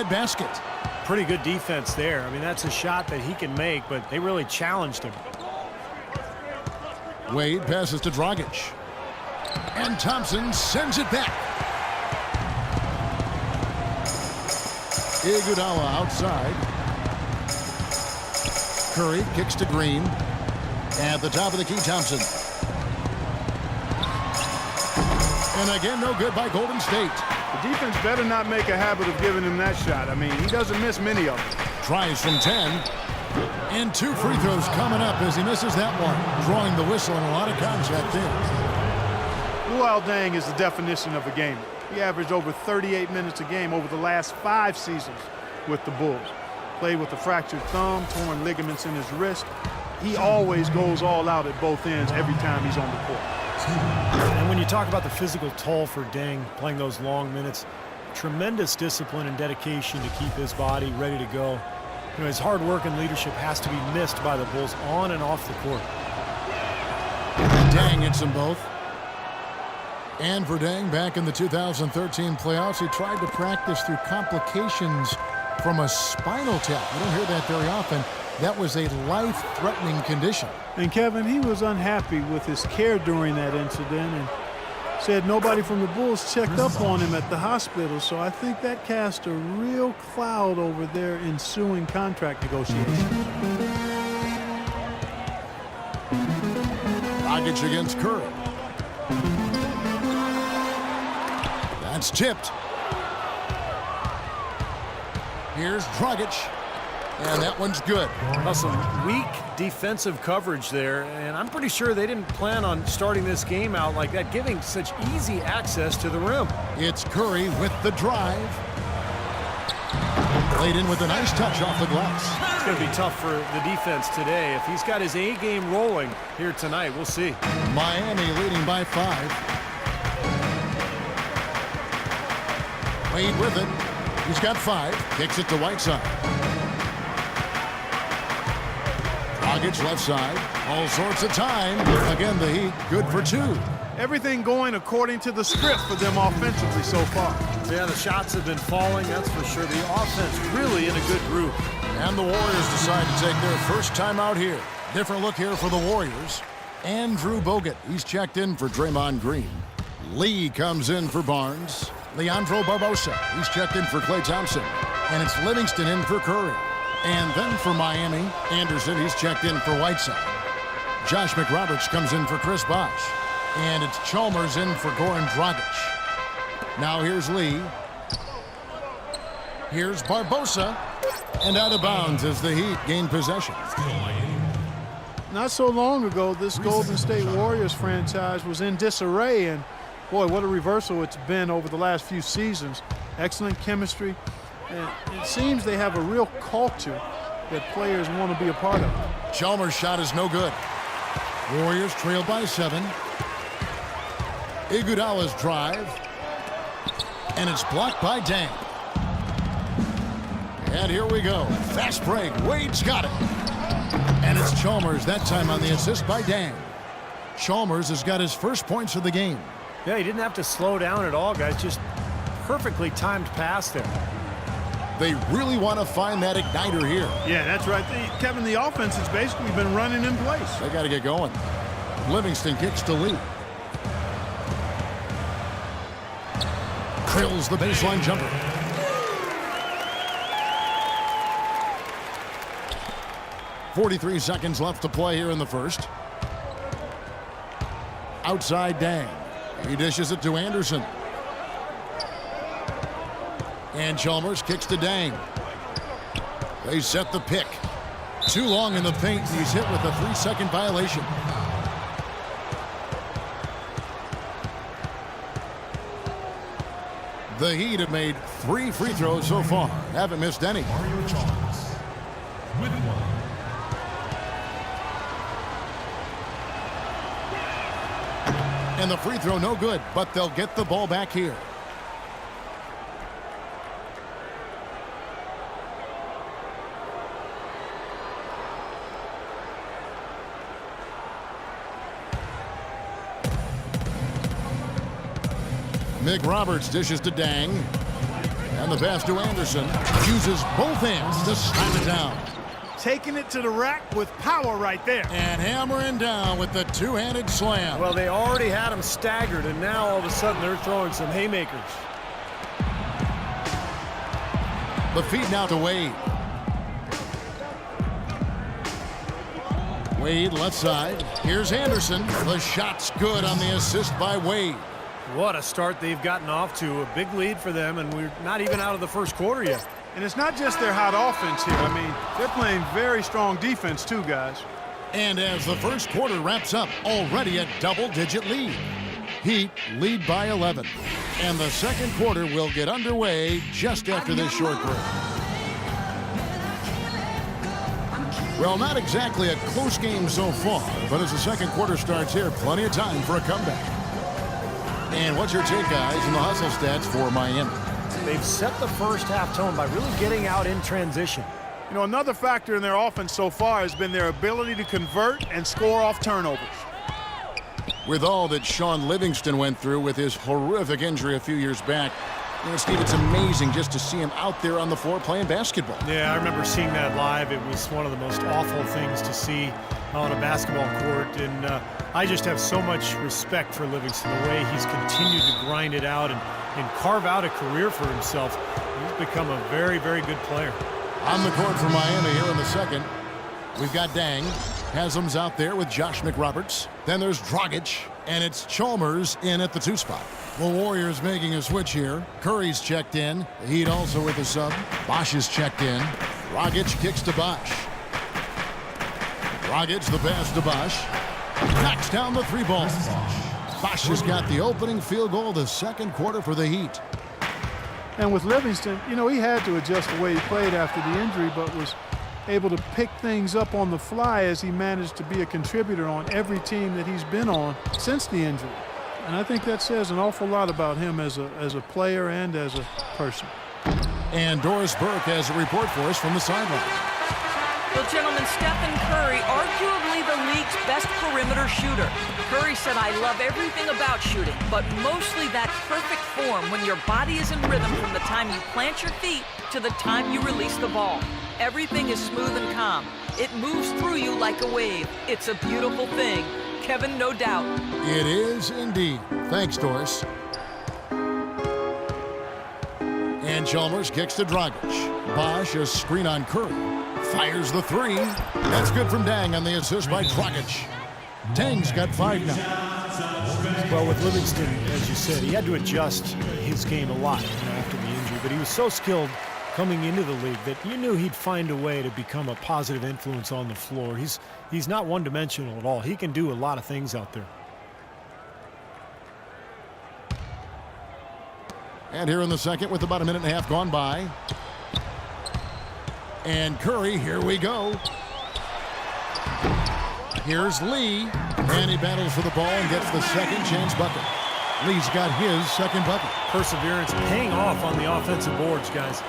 outside basket. Pretty good defense there. I mean, that's a shot that he can make, but they really challenged him. Wade passes to Dragic. And Thompson sends it back. Iguodala outside. Curry kicks to Green. At the top of the key, Thompson. And again, no good by Golden State. The defense better not make a habit of giving him that shot. I mean, he doesn't miss many of them. Tries from 10. And 2 free throws coming up as he misses that one. Drawing the whistle and a lot of contact there. Luol Deng is the definition of a gamer. He averaged over 38 minutes a game over the last 5 seasons with the Bulls. Played with a fractured thumb, torn ligaments in his wrist. He always goes all out at both ends every time he's on the court. And when you talk about the physical toll for Deng playing those long minutes, tremendous discipline and dedication to keep his body ready to go. You know, his hard work and leadership has to be missed by the Bulls on and off the court. Deng hits them both. And for Deng, back in the 2013 playoffs, he tried to practice through complications from a spinal tap. You don't hear that very often. That was a life-threatening condition. And Kevin, he was unhappy with his care during that incident and said nobody from the Bulls checked up on him at the hospital. So I think that cast a real cloud over their ensuing contract negotiations. Dragic against Curry. That's tipped. Here's Dragic. And that one's good. Well, some weak defensive coverage there, and I'm pretty sure they didn't plan on starting this game out like that, giving such easy access to the rim. It's Curry with the drive. Played in with a nice touch off the glass. It's going to be tough for the defense today. If he's got his A game rolling here tonight, we'll see. Miami leading by 5. Wade with it. He's got 5. Kicks it to Whiteside. Dragic left side. All sorts of time. Again, the Heat good for 2. Everything going according to the script for them offensively so far. Yeah, the shots have been falling, that's for sure. The offense really in a good group. And the Warriors decide to take their first time out here. Different look here for the Warriors. Andrew Bogut, he's checked in for Draymond Green. Lee comes in for Barnes. Leandro Barbosa, he's checked in for Klay Thompson. And it's Livingston in for Curry. And then for Miami, Anderson, he's checked in for Whiteside. Josh McRoberts comes in for Chris Bosh. And it's Chalmers in for Goran Dragic. Now here's Lee. Here's Barbosa. And out of bounds as the Heat gain possession. Not so long ago, this Golden State Warriors franchise was in disarray, and boy, what a reversal it's been over the last few seasons. Excellent chemistry, and it seems they have a real culture that players want to be a part of. Chalmers' shot is no good. Warriors trail by 7. Iguodala's drive. And it's blocked by Deng. And here we go. Fast break. Wade's got it. And it's Chalmers, that time on the assist by Deng. Chalmers has got his first points of the game. Yeah, he didn't have to slow down at all, guys. Just perfectly timed pass there. They really want to find that igniter here. Yeah, that's right. Kevin, the offense has basically been running in place. They got to get going. Livingston kicks to Lee. Drills the baseline jumper. .43 seconds left to play here in the first. Outside Deng. He dishes it to Anderson. And Chalmers kicks to Deng. They set the pick. Too long in the paint. He's hit with a 3-second violation. The Heat have made 3 free throws so far. Haven't missed any. Mario Chalmers with 1. And the free throw no good, but they'll get the ball back here. McRoberts dishes to Deng. And the pass to Anderson. Uses both hands to slam it down. Taking it to the rack with power right there. And hammering down with the two-handed slam. Well, they already had him staggered, and now all of a sudden they're throwing some haymakers. The feed now to Wade. Wade left side. Here's Anderson. The shot's good on the assist by Wade. What a start they've gotten off to. A big lead for them, and we're not even out of the first quarter yet. And it's not just their hot offense here. I mean, they're playing very strong defense too, guys. And as the first quarter wraps up, already a double-digit lead. Heat lead by 11. And the second quarter will get underway just after this short break. Well, not exactly a close game so far, but as the second quarter starts here, plenty of time for a comeback. And what's your take, guys, in the hustle stats for Miami? They've set the first half tone by really getting out in transition. You know, another factor in their offense so far has been their ability to convert and score off turnovers. With all that Sean Livingston went through with his horrific injury a few years back, you know, Steve, it's amazing just to see him out there on the floor playing basketball. Yeah, I remember seeing that live. It was one of the most awful things to see on a basketball court, and I just have so much respect for Livingston, the way he's continued to grind it out and carve out a career for himself. He's become a very, very good player. On the court for Miami here in the second, we've got Dang. Haslam's out there with Josh McRoberts. Then there's Dragic, and it's Chalmers in at the 2 spot. The Warriors making a switch here. Curry's checked in. The Heat also with a sub. Bosch is checked in. Dragic kicks to Bosch. Dragic the pass to Bosch. Knocks down the 3-ball. Bosch has got the opening field goal of the second quarter for the Heat. And with Livingston, you know, he had to adjust the way he played after the injury, but was able to pick things up on the fly as he managed to be a contributor on every team that he's been on since the injury. And I think that says an awful lot about him as a player and as a person. And Doris Burke has a report for us from the sideline. Well, gentlemen, Stephen Curry, arguably the league's best perimeter shooter. Curry said, "I love everything about shooting, but mostly that perfect form when your body is in rhythm from the time you plant your feet to the time you release the ball. Everything is smooth and calm. It moves through you like a wave. It's a beautiful thing." Kevin, no doubt. It is indeed. Thanks, Doris. And Chalmers kicks to Dragic. Bosch, a screen on Curry. Fires the 3. That's good from Dang on the assist by Dragic. Dang's got 5 now. Well, with Livingston, as you said, he had to adjust his game a lot after the injury, but he was so skilled coming into the league that you knew he'd find a way to become a positive influence on the floor. He's not one-dimensional at all. He can do a lot of things out there. And here in the second with about a minute and a half gone by. And Curry, here we go. Here's Lee, and he battles for the ball and gets the second chance bucket. Lee's got his second bucket. Perseverance paying off on the offensive boards, guys.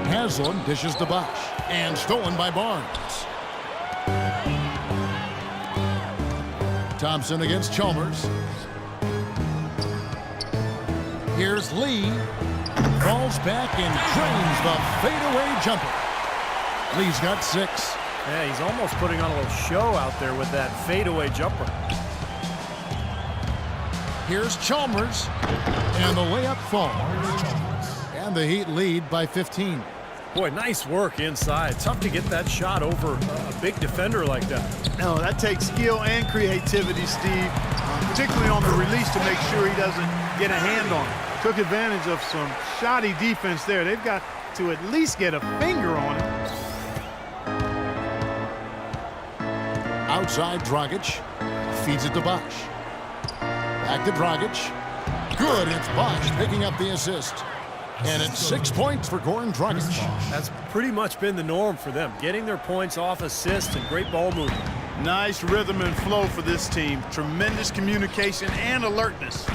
Haslam dishes to Bosch, and stolen by Barnes. Thompson against Chalmers. Here's Lee. Falls back and drains the fadeaway jumper. Lee's got 6. Yeah, he's almost putting on a little show out there with that fadeaway jumper. Here's Chalmers, and the layup falls. And the Heat lead by 15. Boy, nice work inside. Tough to get that shot over a big defender like that. No, that takes skill and creativity, Steve, particularly on the release to make sure he doesn't get a hand on it. Took advantage of some shoddy defense there. They've got to at least get a finger on it. Outside, Dragic feeds it to Bosch. Back to Dragic. Good, it's Bosch picking up the assist. And it's 6 points for Goran Dragic. That's pretty much been the norm for them, getting their points off assists and great ball movement. Nice rhythm and flow for this team. Tremendous communication and alertness.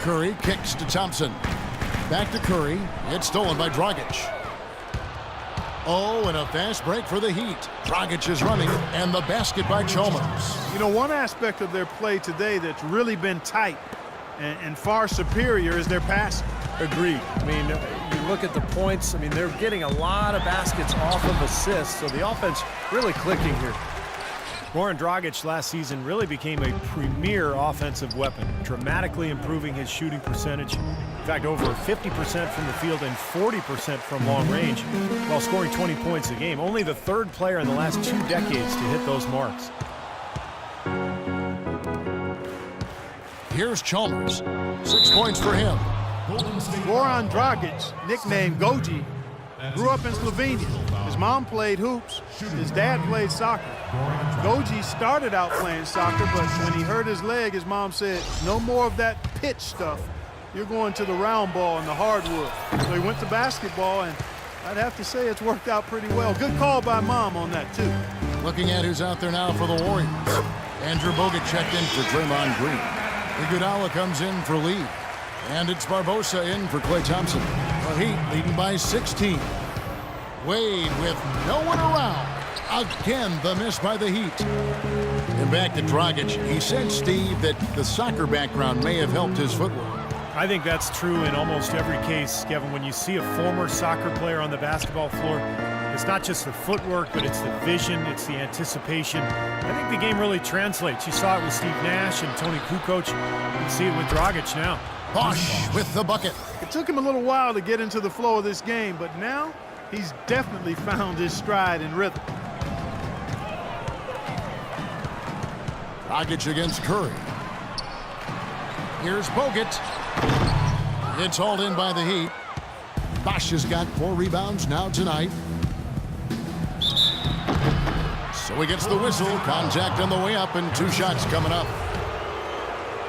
Curry kicks to Thompson. Back to Curry. It's stolen by Dragic. Oh, and a fast break for the Heat. Dragic is running, and the basket by Chalmers. You know, one aspect of their play today that's really been tight and far superior is their passing. Agreed. I mean, you look at the points. I mean, they're getting a lot of baskets off of assists, so the offense really clicking here. Goran Dragic last season really became a premier offensive weapon, dramatically improving his shooting percentage. In fact, over 50% from the field and 40% from long range, while scoring 20 points a game. Only the third player in the last 2 decades to hit those marks. Here's Chalmers. 6 points for him. Goran Dragic, nicknamed Goji, grew up in Slovenia. His mom played hoops. His dad played soccer. Goji started out playing soccer, but when he hurt his leg, his mom said, no more of that pitch stuff. You're going to the round ball and the hardwood. So he went to basketball, and I'd have to say it's worked out pretty well. Good call by Mom on that, too. Looking at who's out there now for the Warriors. Andrew Bogut checked in for Draymond Green. Iguodala comes in for Lee. And it's Barbosa in for Klay Thompson. The Heat leading by 16. Wade with no one around. Again, the miss by the Heat. And back to Dragic. He said, Steve, that the soccer background may have helped his footwork. I think that's true in almost every case, Kevin. When you see a former soccer player on the basketball floor, it's not just the footwork, but it's the vision, it's the anticipation. I think the game really translates. You saw it with Steve Nash and Tony Kukoc. You can see it with Dragic now. Bosh with the bucket. It took him a little while to get into the flow of this game, but now he's definitely found his stride and rhythm. Dragic against Curry. Here's Bogut. It's hauled in by the Heat. Bosh has got 4 rebounds now tonight. So he gets the whistle. Contact on the way up and 2 shots coming up.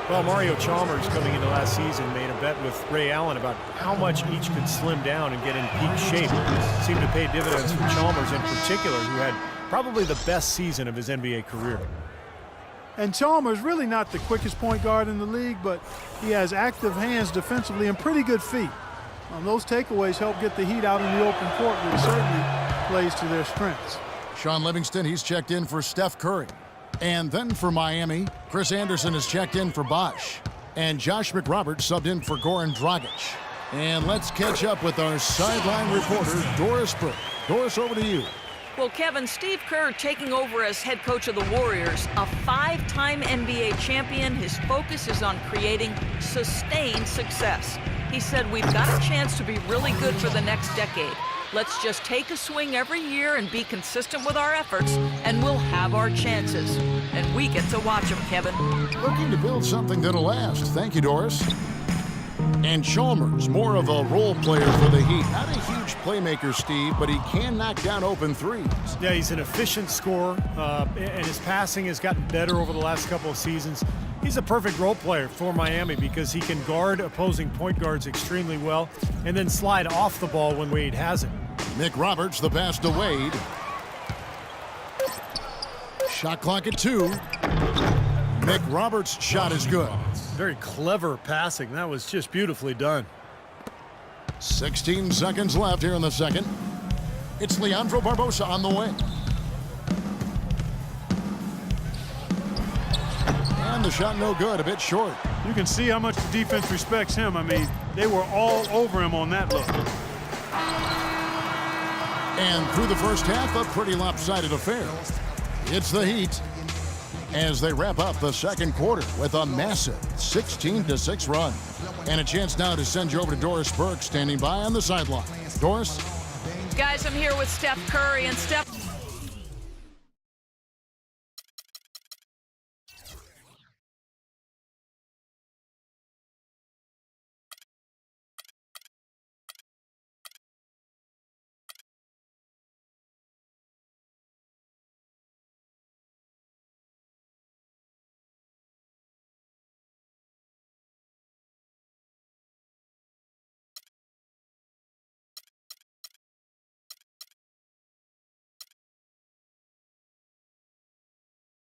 Well, Mario Chalmers, coming into last season, made a bet with Ray Allen about how much each could slim down and get in peak shape. It seemed to pay dividends for Chalmers in particular, who had probably the best season of his NBA career. And Chalmers really not the quickest point guard in the league, but he has active hands defensively and pretty good feet. Those takeaways help get the Heat out in the open court, which certainly plays to their strengths. Sean Livingston, he's checked in for Steph Curry. And then for Miami, Chris Anderson has checked in for Bosh. And Josh McRoberts subbed in for Goran Dragic. And let's catch up with our sideline reporter, Doris Burke. Doris, over to you. Well, Kevin, Steve Kerr taking over as head coach of the Warriors, a 5-time NBA champion. His focus is on creating sustained success. He said, we've got a chance to be really good for the next decade. Let's just take a swing every year and be consistent with our efforts, and we'll have our chances. And we get to watch them, Kevin. Looking to build something that'll last. Thank you, Doris. And Chalmers, more of a role player for the Heat. Not a huge playmaker, Steve, but he can knock down open threes. Yeah, he's an efficient scorer, and his passing has gotten better over the last couple of seasons. He's a perfect role player for Miami because he can guard opposing point guards extremely well and then slide off the ball when Wade has it. McRoberts, the pass to Wade. Shot clock at 2. McRoberts' shot is good. Very clever passing. That was just beautifully done. 16 seconds left here in the second. It's Leandro Barbosa on the way. And the shot no good, a bit short. You can see how much the defense respects him. I mean, they were all over him on that look. And through the first half, a pretty lopsided affair. It's the Heat as they wrap up the second quarter with a massive 16-6 run. And a chance now to send you over to Doris Burke, standing by on the sideline. Doris? Guys, I'm here with Steph Curry, and Steph,